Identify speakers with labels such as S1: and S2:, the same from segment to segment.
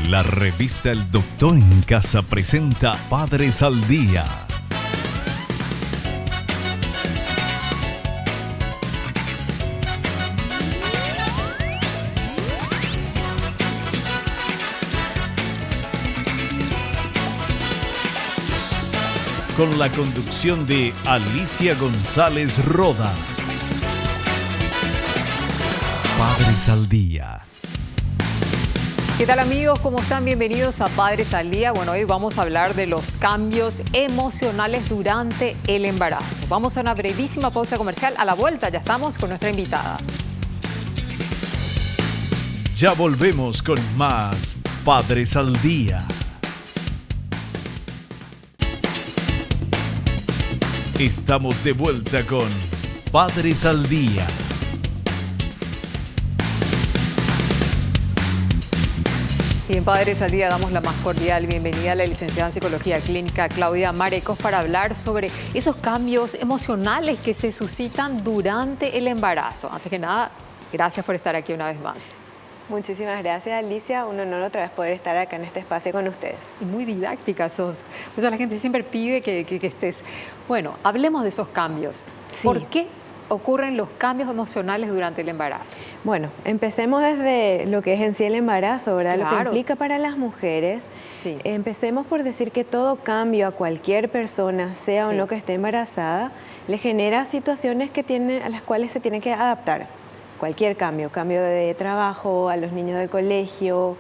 S1: La revista El Doctor en Casa presenta Padres al Día. Con la conducción de Alicia González Rodas. Padres al Día.
S2: ¿Qué tal, amigos? ¿Cómo están? Bienvenidos a Padres al Día. Bueno, hoy vamos a hablar de los cambios emocionales durante el embarazo. Vamos a una brevísima pausa comercial. A la vuelta ya estamos con nuestra invitada.
S1: Ya volvemos con más Padres al Día. Estamos de vuelta con Padres al Día.
S2: Y en Padres al Día damos la más cordial bienvenida a la licenciada en Psicología Clínica Claudia Marecos para hablar sobre esos cambios emocionales que se suscitan durante el embarazo. Antes que nada, gracias por estar aquí una vez más.
S3: Muchísimas gracias, Alicia. Un honor otra vez poder estar acá en este espacio con ustedes.
S2: Y muy didáctica sos. O sea, la gente siempre pide que estés. Bueno, hablemos de esos cambios.
S3: Sí.
S2: ¿Por qué ocurren los cambios emocionales durante el embarazo?
S3: Bueno, empecemos desde lo que es en sí el embarazo, ¿verdad?
S2: Claro.
S3: Lo que implica para las mujeres.
S2: Sí.
S3: Empecemos por decir que todo cambio a cualquier persona, sea o no que esté embarazada, le genera situaciones a las cuales se tiene que adaptar. Cualquier cambio, cambio de trabajo, a los niños del colegio,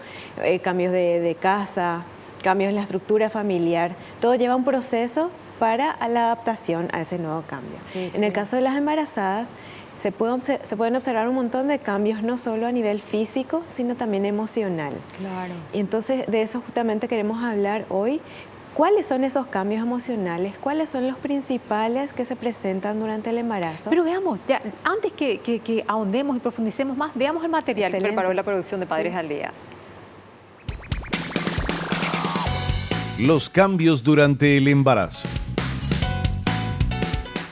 S3: cambios de casa, cambios en la estructura familiar, todo lleva un proceso para la adaptación a ese nuevo cambio.
S2: Sí,
S3: en el caso de las embarazadas, se pueden observar un montón de cambios, no solo a nivel físico, sino también emocional.
S2: Claro.
S3: Y entonces de eso justamente queremos hablar hoy. ¿Cuáles son esos cambios emocionales? ¿Cuáles son los principales que se presentan durante el embarazo?
S2: Pero veamos, ya, antes que ahondemos y profundicemos más, veamos el material que preparó la producción de Padres al Día.
S1: Los cambios durante el embarazo.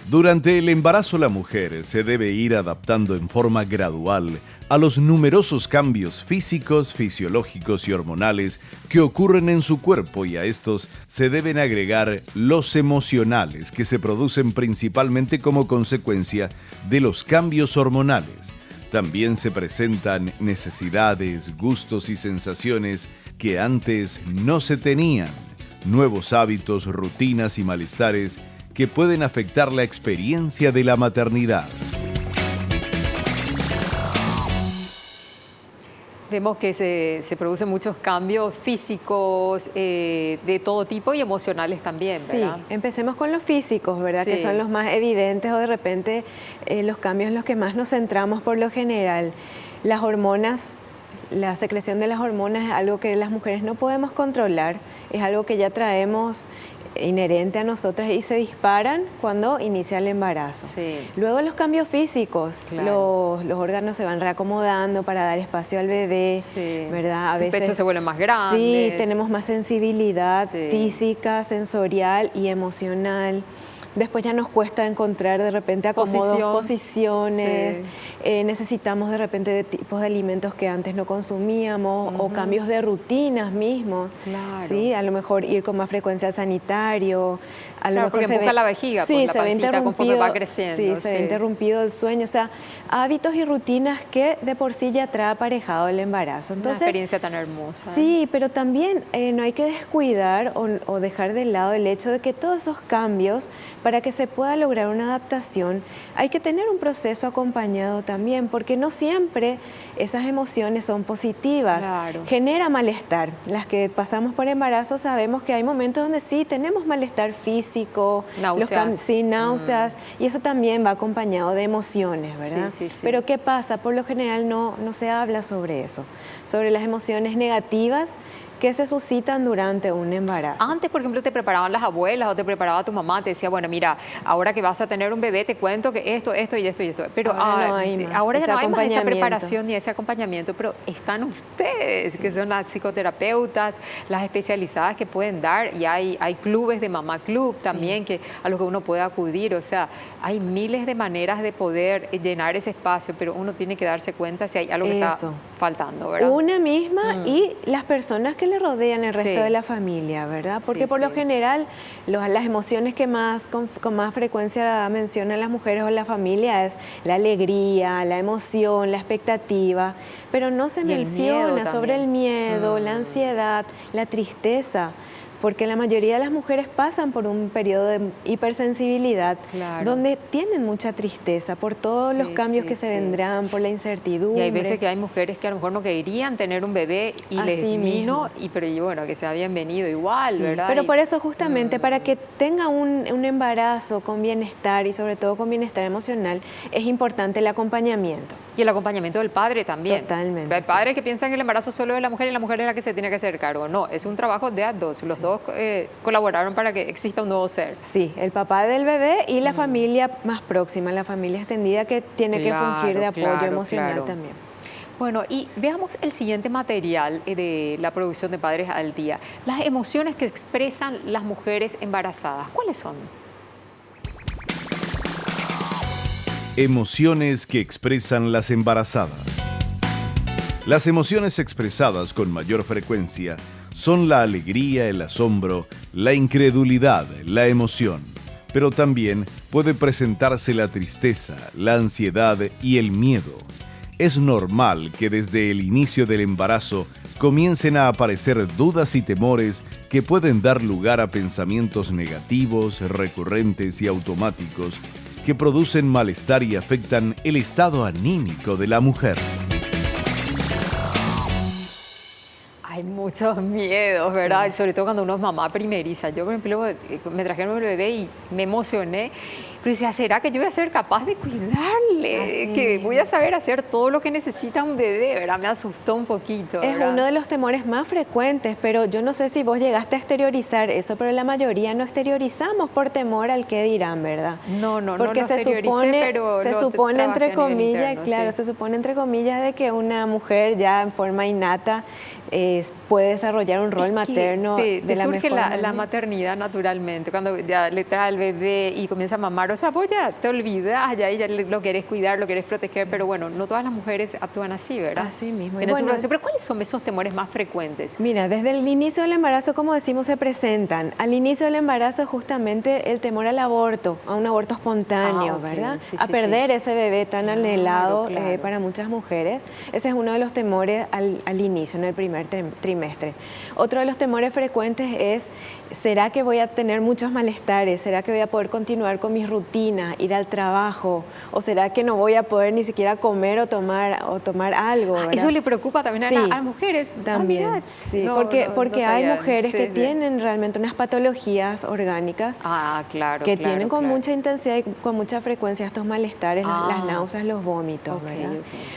S1: Durante el embarazo la mujer se debe ir adaptando en forma gradual a los numerosos cambios físicos, fisiológicos y hormonales que ocurren en su cuerpo, y a estos se deben agregar los emocionales que se producen principalmente como consecuencia de los cambios hormonales. También se presentan necesidades, gustos y sensaciones que antes no se tenían, nuevos hábitos, rutinas y malestares que pueden afectar la experiencia de la maternidad.
S2: Vemos que se producen muchos cambios físicos de todo tipo y emocionales también, ¿verdad?
S3: Sí, empecemos con los físicos, ¿verdad?
S2: Sí.
S3: Que son los más evidentes o de repente los cambios en los que más nos centramos por lo general. Las hormonas, la secreción de las hormonas es algo que las mujeres no podemos controlar, es algo que ya traemos inherente a nosotras y se disparan cuando inicia el embarazo.
S2: Sí.
S3: Luego los cambios físicos,
S2: Claro.
S3: los órganos se van reacomodando para dar espacio al bebé,
S2: Sí.
S3: ¿verdad? A
S2: Los
S3: veces
S2: pechos se vuelven más grandes.
S3: Sí, tenemos más sensibilidad
S2: Sí.
S3: física, sensorial y emocional. Después ya nos cuesta encontrar de repente acomodos, posiciones,
S2: Sí.
S3: necesitamos de repente de tipos de alimentos que antes no consumíamos o cambios de rutinas mismos.
S2: Claro.
S3: ¿Sí? A lo mejor ir con más frecuencia al sanitario. A lo
S2: Claro,
S3: mejor
S2: porque empuja la vejiga,
S3: sí,
S2: pues, la
S3: se ve
S2: pancita conforme va creciendo.
S3: Sí, se ve interrumpido el sueño. O sea, hábitos y rutinas que de por sí ya trae aparejado el embarazo. Entonces,
S2: una experiencia tan hermosa.
S3: Sí, pero también no hay que descuidar o dejar de lado el hecho de que todos esos cambios, para que se pueda lograr una adaptación, hay que tener un proceso acompañado también, porque no siempre esas emociones son positivas.
S2: Claro.
S3: Genera malestar. Las que pasamos por embarazo sabemos que hay momentos donde sí tenemos malestar físico,
S2: náuseas.
S3: Náuseas, y eso también va acompañado de emociones, ¿verdad?
S2: Sí.
S3: Pero ¿qué pasa? Por lo general no se habla sobre eso, sobre las emociones negativas que se suscitan durante un embarazo.
S2: Antes, por ejemplo, te preparaban las abuelas o te preparaba tu mamá, te decía, bueno, mira, ahora que vas a tener un bebé, te cuento que esto y esto y esto. Pero
S3: ahora no hay más
S2: ahora ya
S3: ese
S2: no hay más esa
S3: acompañamiento.
S2: preparación ni ese acompañamiento, pero están ustedes, que son las psicoterapeutas, las especializadas que pueden dar, y hay clubes de mamá club también a los que uno puede acudir. O sea, hay miles de maneras de poder llenar ese espacio, pero uno tiene que darse cuenta si hay algo que está faltando, ¿verdad?
S3: Una misma y las personas que le rodean, el resto de la familia, ¿verdad? Porque por lo general las emociones que con más frecuencia mencionan las mujeres o la familia es la alegría, la emoción, la expectativa, pero no se menciona sobre el miedo, la ansiedad, la tristeza. Porque la mayoría de las mujeres pasan por un periodo de hipersensibilidad donde tienen mucha tristeza por todos los cambios que se vendrán, por la incertidumbre.
S2: Y hay veces que hay mujeres que a lo mejor no querían tener un bebé y les vino, pero bueno, que se habían venido igual, ¿verdad?
S3: Pero por eso justamente, para que tenga un embarazo con bienestar y sobre todo con bienestar emocional, es importante el acompañamiento.
S2: Y el acompañamiento del padre también.
S3: Totalmente.
S2: Hay padres que piensan que el embarazo solo de la mujer y la mujer es la que se tiene que hacer cargo. No, es un trabajo de a dos. Los dos colaboraron para que exista un nuevo ser.
S3: Sí, el papá del bebé y la familia más próxima, la familia extendida que tiene que fungir de apoyo emocional también.
S2: Bueno, y veamos el siguiente material de la producción de Padres al Día. Las emociones que expresan las mujeres embarazadas, ¿cuáles son?
S1: Emociones que expresan las embarazadas. Las emociones expresadas con mayor frecuencia son la alegría, el asombro, la incredulidad, la emoción. Pero también puede presentarse la tristeza, la ansiedad y el miedo. Es normal que desde el inicio del embarazo comiencen a aparecer dudas y temores que pueden dar lugar a pensamientos negativos, recurrentes y automáticos que producen malestar y afectan el estado anímico de la mujer.
S2: Hay muchos miedos, ¿verdad? Sí. Sobre todo cuando uno es mamá primeriza. Yo, por ejemplo, me trajeron el bebé y me emocioné. Pero decía, ¿será que yo voy a ser capaz de cuidarle? Que voy a saber hacer todo lo que necesita un bebé, ¿verdad? Me asustó un poquito, ¿verdad?
S3: Es uno de los temores más frecuentes, pero yo no sé si vos llegaste a exteriorizar eso, pero la mayoría no exteriorizamos por temor al qué dirán, ¿verdad?
S2: No
S3: porque se supone entre comillas,
S2: interno,
S3: se supone entre comillas de que una mujer ya en forma innata puede desarrollar un rol materno de la mejor manera.
S2: La maternidad naturalmente, cuando ya le trae al bebé y comienza a mamar, o sea, vos ya te olvidás, ya lo querés cuidar, lo querés proteger, pero bueno, no todas las mujeres actúan así, ¿verdad?
S3: Así mismo.
S2: Pero ¿cuáles son esos temores más frecuentes?
S3: Mira, desde el inicio del embarazo, como decimos, se presentan. Al inicio del embarazo, justamente el temor al aborto, a un aborto espontáneo, ¿verdad? A perder ese bebé tan anhelado para muchas mujeres. Ese es uno de los temores al inicio, en el primer trimestre. Otro de los temores frecuentes es, ¿será que voy a tener muchos malestares? ¿Será que voy a poder continuar con mis rutinas, ir al trabajo? ¿O será que no voy a poder ni siquiera comer o tomar algo? ¿Verdad?
S2: Eso le preocupa también a las mujeres.
S3: También, sí, porque hay mujeres que tienen realmente unas patologías orgánicas que tienen con mucha intensidad y con mucha frecuencia estos malestares, las náuseas, los vómitos, ¿verdad?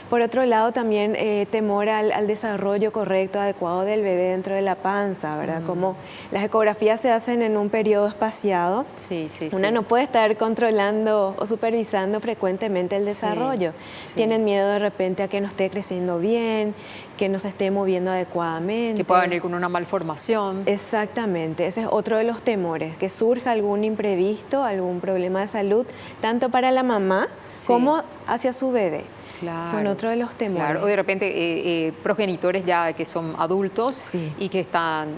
S3: Por otro lado, también temor al desarrollo correcto, adecuado del bebé dentro de la panza, ¿verdad? Como las ecografías se hacen en un periodo espaciado, una no puede estar controlando o supervisando frecuentemente el desarrollo. Tienen miedo de repente a que no esté creciendo bien, que no se esté moviendo adecuadamente.
S2: Que pueda venir con una malformación.
S3: Exactamente, ese es otro de los temores, que surja algún imprevisto, algún problema de salud, tanto para la mamá como hacia su bebé. Son otro de los temores.
S2: O de repente progenitores ya que son adultos y que están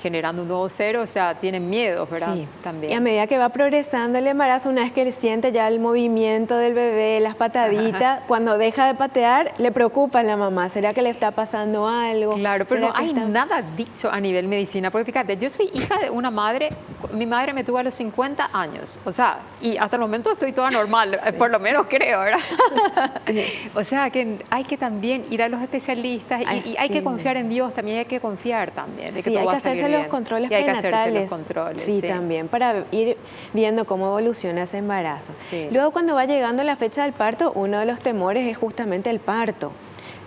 S2: generando un nuevo ser, o sea, tienen miedos, ¿verdad?
S3: Sí.
S2: También.
S3: Y a medida que va progresando el embarazo, una vez que siente ya el movimiento del bebé, las pataditas, cuando deja de patear, le preocupa a la mamá. ¿Será que le está pasando algo?
S2: Claro, pero no hay nada dicho a nivel medicina. Porque fíjate, yo soy hija de una madre, mi madre me tuvo a los 50 años, o sea, y hasta el momento estoy toda normal, por lo menos creo, ¿verdad? O sea, que hay que también ir a los especialistas y hay que confiar en Dios, también hay que confiar también. De que todo
S3: hay
S2: va
S3: que
S2: a salir
S3: hacerse
S2: bien.
S3: los controles
S2: y hay
S3: prenatales.
S2: Que hacerse los controles.
S3: Sí, también, para ir viendo cómo evoluciona ese embarazo.
S2: Sí.
S3: Luego, cuando va llegando la fecha del parto, uno de los temores es justamente el parto.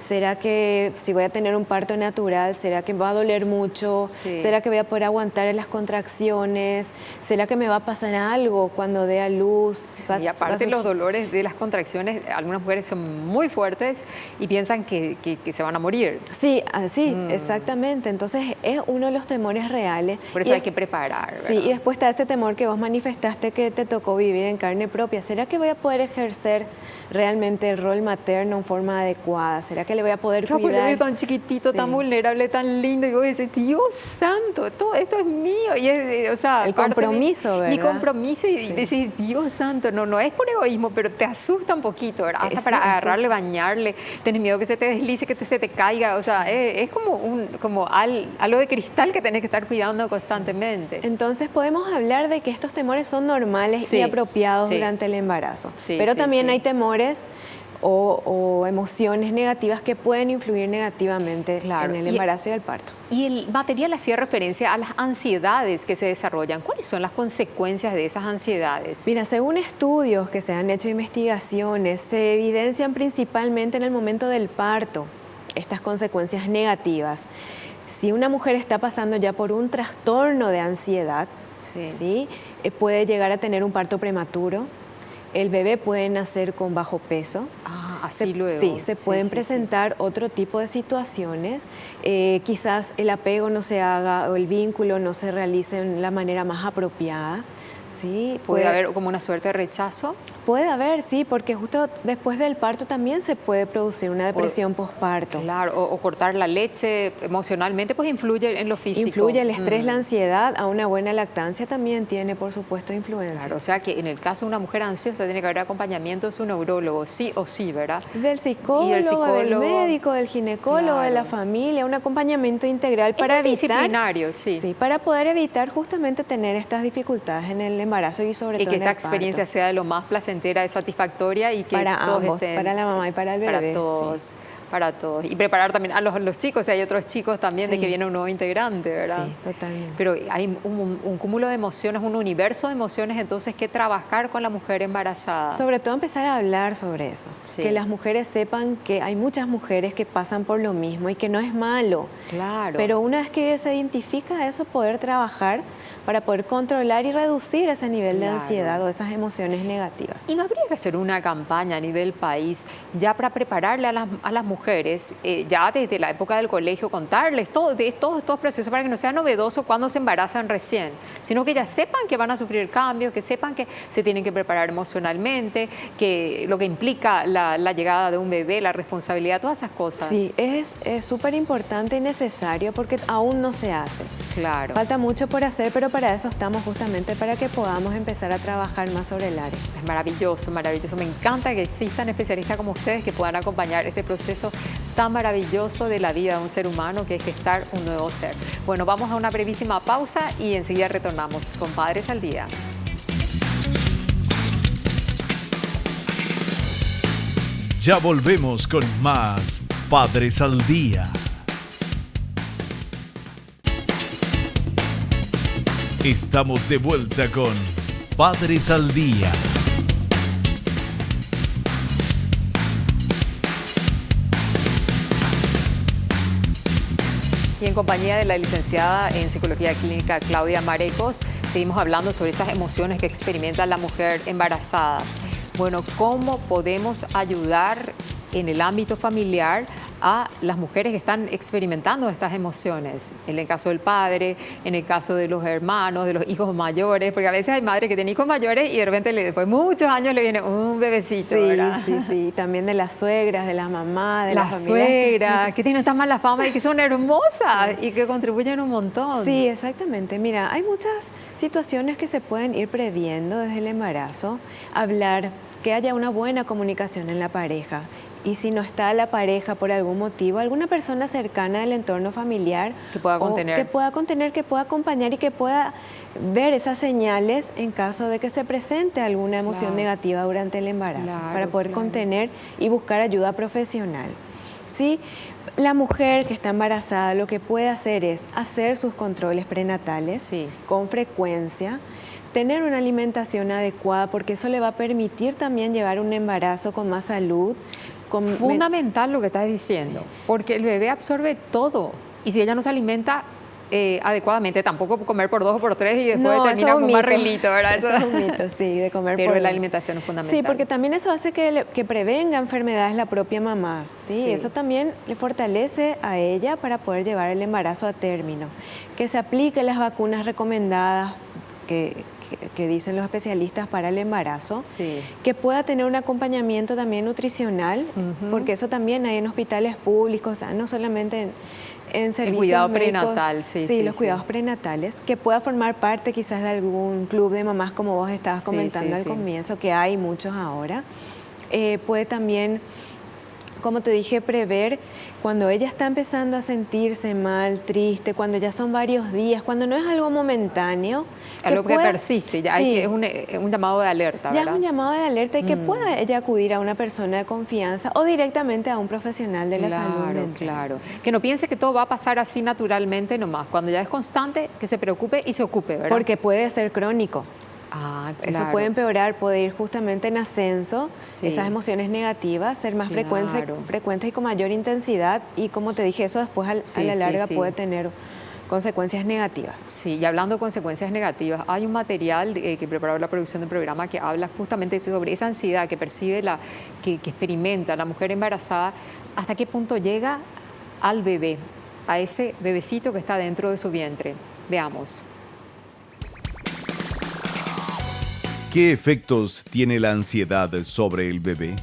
S3: ¿Será que si voy a tener un parto natural, será que va a doler mucho? ¿Será que voy a poder aguantar las contracciones? ¿Será que me va a pasar algo cuando dé a luz?
S2: Y aparte los dolores de las contracciones, algunas mujeres son muy fuertes y piensan que se van a morir.
S3: Sí, así, exactamente. Entonces es uno de los temores reales.
S2: Por eso hay que preparar, ¿verdad?
S3: Sí, y después está ese temor que vos manifestaste que te tocó vivir en carne propia. ¿Será que voy a poder ejercer realmente el rol materno en forma adecuada? ¿Será que le voy a poder
S2: Claro, porque
S3: cuidar.
S2: es tan chiquitito,
S3: Sí.
S2: tan vulnerable, tan lindo. Y vos decís, Dios santo, todo esto es mío. Y es, o sea,
S3: El
S2: parte de
S3: compromiso,
S2: mi
S3: ¿verdad?
S2: compromiso. Y
S3: Sí.
S2: decís, Dios santo, no es por egoísmo, pero te asusta un poquito, ¿verdad? Hasta
S3: Sí,
S2: para
S3: sí.
S2: agarrarle, bañarle. Tenés miedo que se te deslice, se te caiga. O sea, es como algo de cristal que tenés que estar cuidando constantemente.
S3: Entonces podemos hablar de que estos temores son normales
S2: Sí,
S3: y apropiados
S2: sí.
S3: durante el embarazo.
S2: Sí,
S3: Pero
S2: sí,
S3: también
S2: sí.
S3: hay temores o emociones negativas que pueden influir negativamente
S2: Claro.
S3: en el embarazo y el parto.
S2: Y el material hacía referencia a las ansiedades que se desarrollan. ¿Cuáles son las consecuencias de esas ansiedades?
S3: Mira, según estudios que se han hecho, investigaciones, se evidencian principalmente en el momento del parto estas consecuencias negativas. Si una mujer está pasando ya por un trastorno de ansiedad,
S2: Sí.
S3: ¿sí? Puede llegar a tener un parto prematuro, el bebé puede nacer con bajo peso.
S2: Ah, así luego.
S3: Sí, se pueden
S2: sí.
S3: presentar otro tipo de situaciones. Quizás el apego no se haga o el vínculo no se realice en la manera más apropiada. ¿Sí?
S2: ¿Puede haber como una suerte de rechazo?
S3: Puede haber, sí, porque justo después del parto también se puede producir una depresión posparto.
S2: Claro, o cortar la leche emocionalmente, pues influye en lo físico.
S3: Influye el estrés, la ansiedad, a una buena lactancia también tiene, por supuesto, influencia.
S2: Claro, o sea que en el caso de una mujer ansiosa tiene que haber acompañamiento de su neurólogo, sí o sí, ¿verdad?
S3: Del psicólogo, del médico, del ginecólogo, de la familia, un acompañamiento integral para evitar.
S2: Disciplinario, sí.
S3: Sí, para poder evitar justamente tener estas dificultades en el embarazo y sobre todo
S2: Y que
S3: en
S2: esta
S3: el
S2: experiencia
S3: parto.
S2: sea de lo más placentera y satisfactoria y que
S3: Para
S2: todos
S3: ambos,
S2: estén,
S3: para la mamá y para el bebé.
S2: para todos.
S3: Sí.
S2: Para todos. Y preparar también a los chicos, si hay otros chicos también de
S3: Sí.
S2: que viene un nuevo integrante, ¿verdad?
S3: Sí, totalmente.
S2: Pero hay un cúmulo de emociones, un universo de emociones entonces que trabajar con la mujer embarazada.
S3: Sobre todo empezar a hablar sobre eso.
S2: Sí.
S3: Que las mujeres sepan que hay muchas mujeres que pasan por lo mismo y que no es malo.
S2: Claro.
S3: Pero una vez que se identifica eso, poder trabajar para poder controlar y reducir ese nivel de
S2: Claro.
S3: ansiedad o esas emociones negativas.
S2: ¿Y no habría que hacer una campaña a nivel país ya para prepararle a las mujeres, ya desde la época del colegio, contarles todos estos procesos para que no sea novedoso cuando se embarazan recién, sino que ya sepan que van a sufrir cambios, que sepan que se tienen que preparar emocionalmente, que lo que implica la llegada de un bebé, la responsabilidad, todas esas cosas?
S3: Sí, es súper importante y necesario porque aún no se hace.
S2: Claro.
S3: Falta mucho por hacer, pero para eso estamos justamente para que podamos empezar a trabajar más sobre el área.
S2: Es maravilloso, maravilloso. Me encanta que existan especialistas como ustedes que puedan acompañar este proceso tan maravilloso de la vida de un ser humano que es gestar un nuevo ser. Bueno, vamos a una brevísima pausa y enseguida retornamos con Padres al Día.
S1: Ya volvemos con más Padres al Día. Estamos de vuelta con Padres al Día.
S2: Y en compañía de la licenciada en Psicología Clínica Claudia Marecos, seguimos hablando sobre esas emociones que experimenta la mujer embarazada. Bueno, ¿cómo podemos ayudar en el ámbito familiar a las mujeres que están experimentando estas emociones? En el caso del padre, en el caso de los hermanos, de los hijos mayores, porque a veces hay madres que tienen hijos mayores y de repente después de muchos años le viene un bebecito, ¿verdad?
S3: Sí. También de las suegras, de las mamás, de
S2: Las
S3: las familias.
S2: suegras, que tienen tan mala fama y que son hermosas y que contribuyen un montón.
S3: Sí, exactamente. Mira, hay muchas situaciones que se pueden ir previendo desde el embarazo. Hablar, que haya una buena comunicación en la pareja. Y si no está la pareja por algún motivo, alguna persona cercana del entorno familiar
S2: Que pueda contener.
S3: que pueda acompañar y que pueda ver esas señales en caso de que se presente alguna emoción
S2: Claro.
S3: negativa durante el embarazo,
S2: Claro,
S3: para poder
S2: claro.
S3: contener y buscar ayuda profesional. ¿Sí? La mujer que está embarazada lo que puede hacer es hacer sus controles prenatales
S2: Sí.
S3: con frecuencia, tener una alimentación adecuada porque eso le va a permitir también llevar un embarazo con más salud.
S2: Fundamental lo que estás diciendo, porque el bebé absorbe todo y si ella no se alimenta adecuadamente, tampoco comer por 2 o por 3 y después
S3: No,
S2: termina
S3: eso es
S2: como
S3: un
S2: un
S3: mito.
S2: barrilito, ¿verdad?
S3: Eso es un mito, sí, de comer
S2: Pero
S3: por
S2: la
S3: dos.
S2: alimentación es fundamental.
S3: Sí, porque también eso hace que prevenga enfermedades la propia mamá. ¿sí?
S2: Sí.
S3: Eso también le fortalece a ella para poder llevar el embarazo a término. Que se apliquen las vacunas recomendadas que que dicen los especialistas para el embarazo,
S2: Sí.
S3: que pueda tener un acompañamiento también nutricional, porque eso también hay en hospitales públicos, o sea, no solamente en servicios
S2: El cuidado
S3: médicos,
S2: prenatal, sí,
S3: los cuidados prenatales, que pueda formar parte quizás de algún club de mamás, como vos estabas comentando al comienzo, que hay muchos ahora. Puede también, como te dije, prever cuando ella está empezando a sentirse mal, triste, cuando ya son varios días, cuando no es algo momentáneo.
S2: Algo que persiste, ya hay que, es un llamado de alerta, ¿verdad?
S3: Ya es un llamado de alerta y que pueda ella acudir a una persona de confianza o directamente a un profesional de la salud mental.
S2: Claro, que no piense que todo va a pasar así naturalmente nomás. Cuando ya es constante, que se preocupe y se ocupe, ¿verdad?
S3: Porque puede ser crónico.
S2: Ah, claro.
S3: Eso puede empeorar, puede ir justamente en ascenso, esas emociones negativas, ser más frecuentes y con mayor intensidad, y como te dije, eso después a la larga puede tener consecuencias negativas.
S2: Sí, y hablando de consecuencias negativas, hay un material que preparó la producción del programa que habla justamente sobre esa ansiedad que percibe, que experimenta la mujer embarazada, hasta qué punto llega al bebé, a ese bebecito que está dentro de su vientre. Veamos.
S1: ¿Qué efectos tiene la ansiedad sobre el bebé?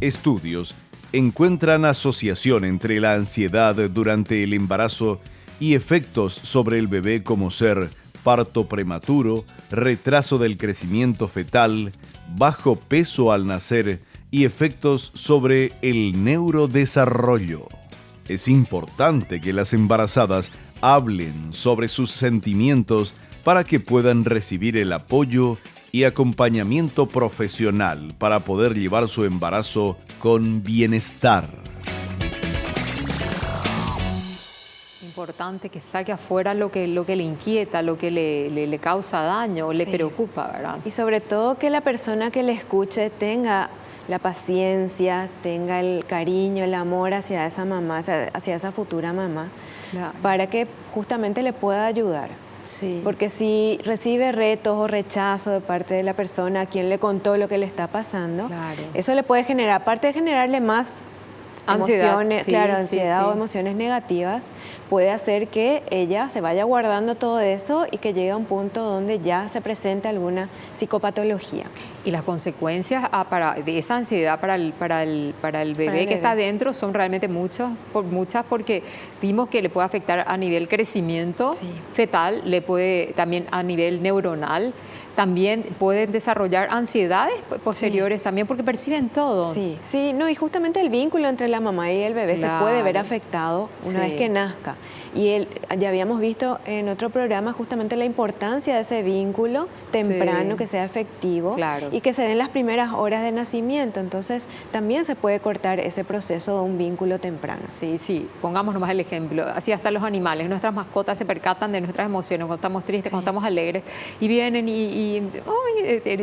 S1: Estudios encuentran asociación entre la ansiedad durante el embarazo y efectos sobre el bebé como ser parto prematuro, retraso del crecimiento fetal, bajo peso al nacer y efectos sobre el neurodesarrollo. Es importante que las embarazadas hablen sobre sus sentimientos para que puedan recibir el apoyo y acompañamiento profesional para poder llevar su embarazo con bienestar.
S2: Importante que saque afuera lo que le inquieta, lo que le causa daño, le preocupa, ¿verdad?
S3: Y sobre todo que la persona que le escuche tenga la paciencia, tenga el cariño, el amor hacia esa mamá, hacia esa futura mamá, para que justamente le pueda ayudar.
S2: Sí.
S3: Porque si recibe retos o rechazo de parte de la persona a quien le contó lo que le está pasando, eso le puede generar, aparte de generarle más emociones, ansiedad o emociones negativas, puede hacer que ella se vaya guardando todo eso y que llegue a un punto donde ya se presente alguna psicopatología.
S2: Y las consecuencias de esa ansiedad para el bebé que está dentro son realmente muchas, porque vimos que le puede afectar a nivel crecimiento fetal, le puede también a nivel neuronal. También pueden desarrollar ansiedades posteriores también porque perciben todo.
S3: Y justamente el vínculo entre la mamá y el bebé se puede ver afectado una vez que nazca. Y ya habíamos visto en otro programa justamente la importancia de ese vínculo temprano, que sea efectivo y que se den las primeras horas de nacimiento. Entonces también se puede cortar ese proceso de un vínculo temprano.
S2: Sí, pongamos nomás el ejemplo. Así hasta los animales, nuestras mascotas se percatan de nuestras emociones cuando estamos tristes, cuando estamos alegres, y vienen y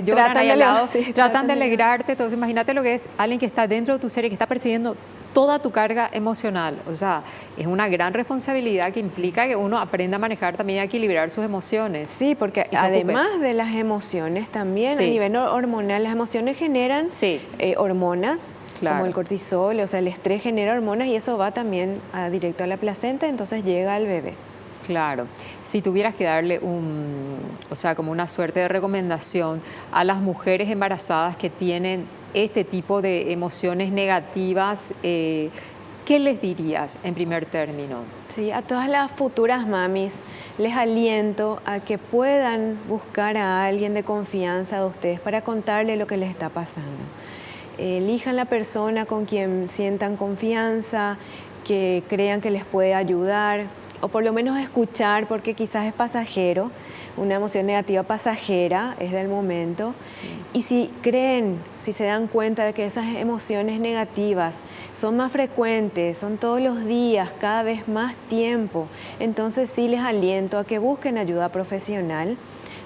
S2: lloran ahí al lado, tratan de alegrarte. Entonces imagínate lo que es alguien que está dentro de tu ser y que está percibiendo toda tu carga emocional. O sea, es una gran responsabilidad que implica que uno aprenda a manejar también y a equilibrar sus emociones.
S3: Sí, porque además de las emociones, también a nivel hormonal, las emociones generan hormonas, como el cortisol, o sea, el estrés genera hormonas y eso va también directo a la placenta, entonces llega al bebé.
S2: Claro. Si tuvieras que darle como una suerte de recomendación a las mujeres embarazadas que tienen este tipo de emociones negativas, ¿qué les dirías en primer término?
S3: Sí, a todas las futuras mamis les aliento a que puedan buscar a alguien de confianza de ustedes para contarle lo que les está pasando. Elijan la persona con quien sientan confianza, que crean que les puede ayudar, o por lo menos escuchar, porque quizás es pasajero, una emoción negativa pasajera, es del momento. Y si se dan cuenta de que esas emociones negativas son más frecuentes, son todos los días, cada vez más tiempo, entonces sí les aliento a que busquen ayuda profesional.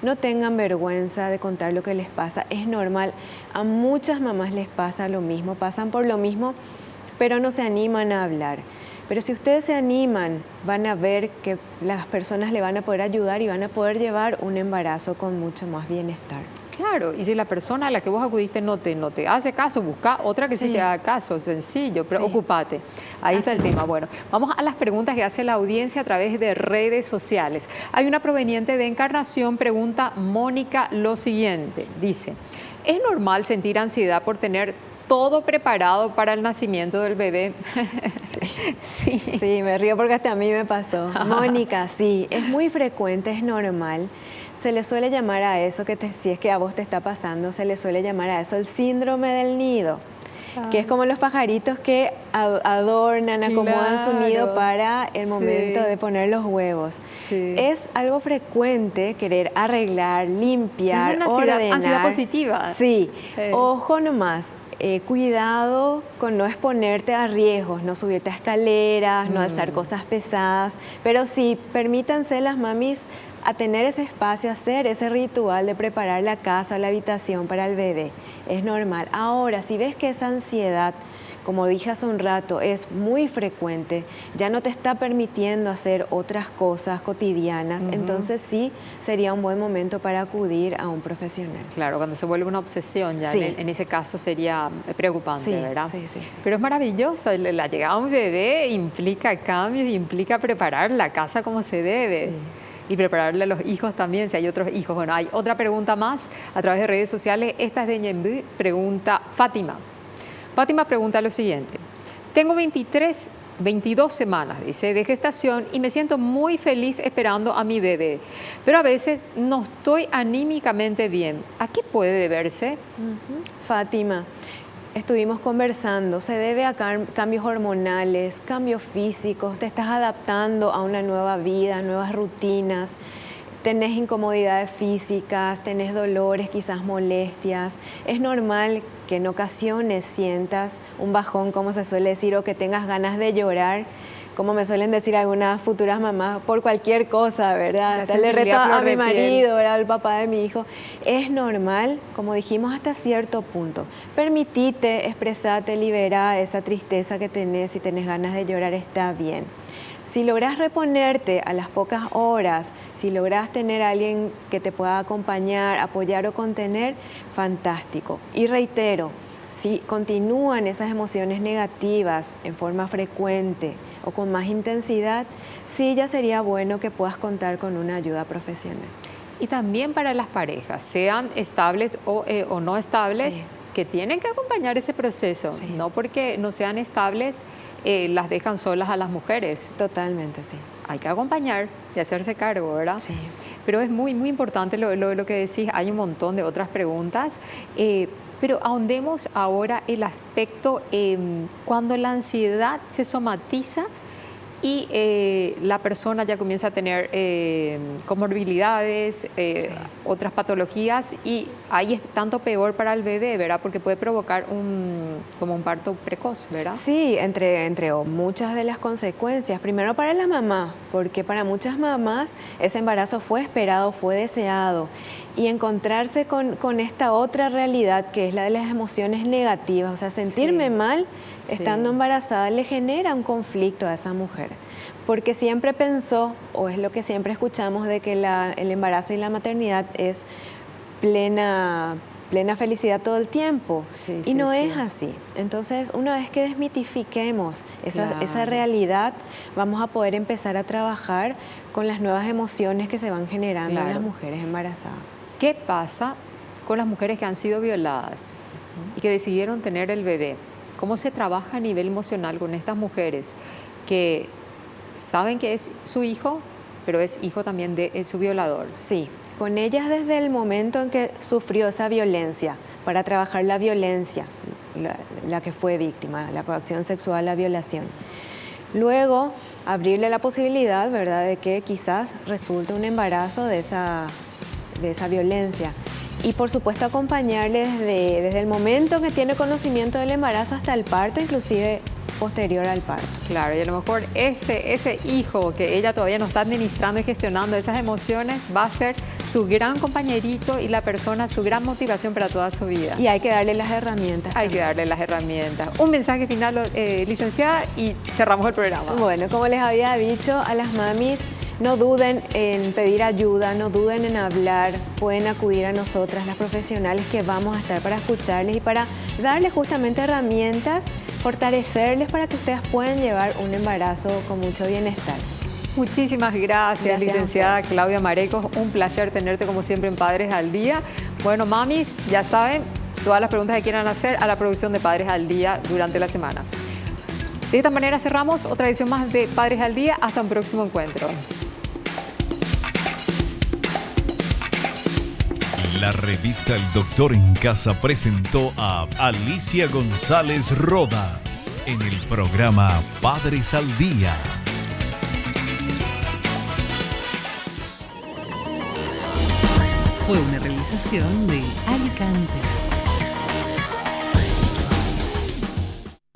S3: No tengan vergüenza de contar lo que les pasa, es normal. A muchas mamás les pasa lo mismo, pasan por lo mismo, pero no se animan a hablar. Pero si ustedes se animan, van a ver que las personas le van a poder ayudar y van a poder llevar un embarazo con mucho más bienestar.
S2: Claro, y si la persona a la que vos acudiste no te hace caso, busca otra que sí te haga caso, sencillo, preocupate. Ahí está el tema. Bueno, vamos a las preguntas que hace la audiencia a través de redes sociales. Hay una proveniente de Encarnación, pregunta Mónica lo siguiente, dice, ¿es normal sentir ansiedad por tener todo preparado para el nacimiento del bebé?
S3: Sí, me río porque hasta a mí me pasó. Mónica, sí, es muy frecuente, es normal. Se le suele llamar a eso, si es que a vos te está pasando, se le suele llamar a eso el síndrome del nido, que es como los pajaritos que adornan, acomodan su nido para el momento de poner los huevos. Es algo frecuente querer arreglar, limpiar, ordenar.
S2: Ansiedad positiva.
S3: Sí, ojo nomás. Cuidado con no exponerte a riesgos, no subirte a escaleras, no alzar cosas pesadas, pero sí, permítanse las mamis a tener ese espacio, hacer ese ritual de preparar la casa o la habitación para el bebé. Es normal. Ahora, si ves que esa ansiedad, como dije hace un rato, es muy frecuente, ya no te está permitiendo hacer otras cosas cotidianas, entonces sí sería un buen momento para acudir a un profesional.
S2: Claro, cuando se vuelve una obsesión, ya en ese caso sería preocupante, ¿verdad?
S3: Sí.
S2: Pero es maravilloso, la llegada a un bebé implica cambios, implica preparar la casa como se debe. Y prepararle a los hijos también, si hay otros hijos. Bueno, hay otra pregunta más a través de redes sociales. Esta es de Ñemby, pregunta Fátima. Fátima pregunta lo siguiente. Tengo 22 semanas, dice, de gestación y me siento muy feliz esperando a mi bebé. Pero a veces no estoy anímicamente bien. ¿A qué puede deberse?
S3: Fátima, estuvimos conversando, se debe a cambios hormonales, cambios físicos, te estás adaptando a una nueva vida, nuevas rutinas, tenés incomodidades físicas, tenés dolores, quizás molestias. Es normal que en ocasiones sientas un bajón, como se suele decir, o que tengas ganas de llorar, como me suelen decir algunas futuras mamás, por cualquier cosa, ¿verdad? Le reto a mi marido, ¿verdad? Al papá de mi hijo. Es normal, como dijimos, hasta cierto punto. Permitite, expresate, libera esa tristeza que tenés. Si tenés ganas de llorar, está bien. Si lográs reponerte a las pocas horas, si lográs tener a alguien que te pueda acompañar, apoyar o contener, fantástico. Y reitero, si continúan esas emociones negativas en forma frecuente o con más intensidad, sí ya sería bueno que puedas contar con una ayuda profesional.
S2: Y también para las parejas, sean estables o no estables, que tienen que acompañar ese proceso, no porque no sean estables, las dejan solas a las mujeres.
S3: Totalmente, sí.
S2: Hay que acompañar y hacerse cargo, ¿verdad?
S3: Sí.
S2: Pero es muy, muy importante lo que decís. Hay un montón de otras preguntas, pero ahondemos ahora el aspecto cuando la ansiedad se somatiza y la persona ya comienza a tener comorbilidades, otras patologías, y ahí es tanto peor para el bebé, ¿verdad? Porque puede provocar como un parto precoz, ¿verdad?
S3: Sí, entre muchas de las consecuencias. Primero para la mamá, porque para muchas mamás ese embarazo fue esperado, fue deseado. Y encontrarse con esta otra realidad que es la de las emociones negativas, o sea, sentirme mal estando embarazada le genera un conflicto a esa mujer, porque siempre pensó, o es lo que siempre escuchamos, de que el embarazo y la maternidad es plena felicidad todo el tiempo, y no es así. Entonces, una vez que desmitifiquemos esa realidad, vamos a poder empezar a trabajar con las nuevas emociones que se van generando en las mujeres embarazadas.
S2: ¿Qué pasa con las mujeres que han sido violadas y que decidieron tener el bebé? ¿Cómo se trabaja a nivel emocional con estas mujeres que saben que es su hijo, pero es hijo también de su violador?
S3: Sí, con ellas desde el momento en que sufrió esa violencia, para trabajar la violencia, la que fue víctima, la coacción sexual, la violación. Luego, abrirle la posibilidad, ¿verdad?, de que quizás resulte un embarazo de esa violencia. Y por supuesto acompañarles desde el momento que tiene conocimiento del embarazo hasta el parto, inclusive posterior al parto.
S2: Claro, y a lo mejor ese hijo que ella todavía no está administrando y gestionando esas emociones va a ser su gran compañerito y la persona, su gran motivación para toda su vida.
S3: Y hay que darle las herramientas.
S2: Hay que darle las herramientas. Un mensaje final, licenciada, y cerramos el programa.
S3: Bueno, como les había dicho a las mamis, no duden en pedir ayuda, no duden en hablar, pueden acudir a nosotras, las profesionales que vamos a estar para escucharles y para darles justamente herramientas, fortalecerles para que ustedes puedan llevar un embarazo con mucho bienestar.
S2: Muchísimas gracias, licenciada Claudia Marecos. Un placer tenerte como siempre en Padres al Día. Bueno, mamis, ya saben, todas las preguntas que quieran hacer a la producción de Padres al Día durante la semana. De esta manera cerramos otra edición más de Padres al Día. Hasta un próximo encuentro.
S1: La revista El Doctor en Casa presentó a Alicia González Rodas en el programa Padres al Día.
S4: Fue una realización de Alicante.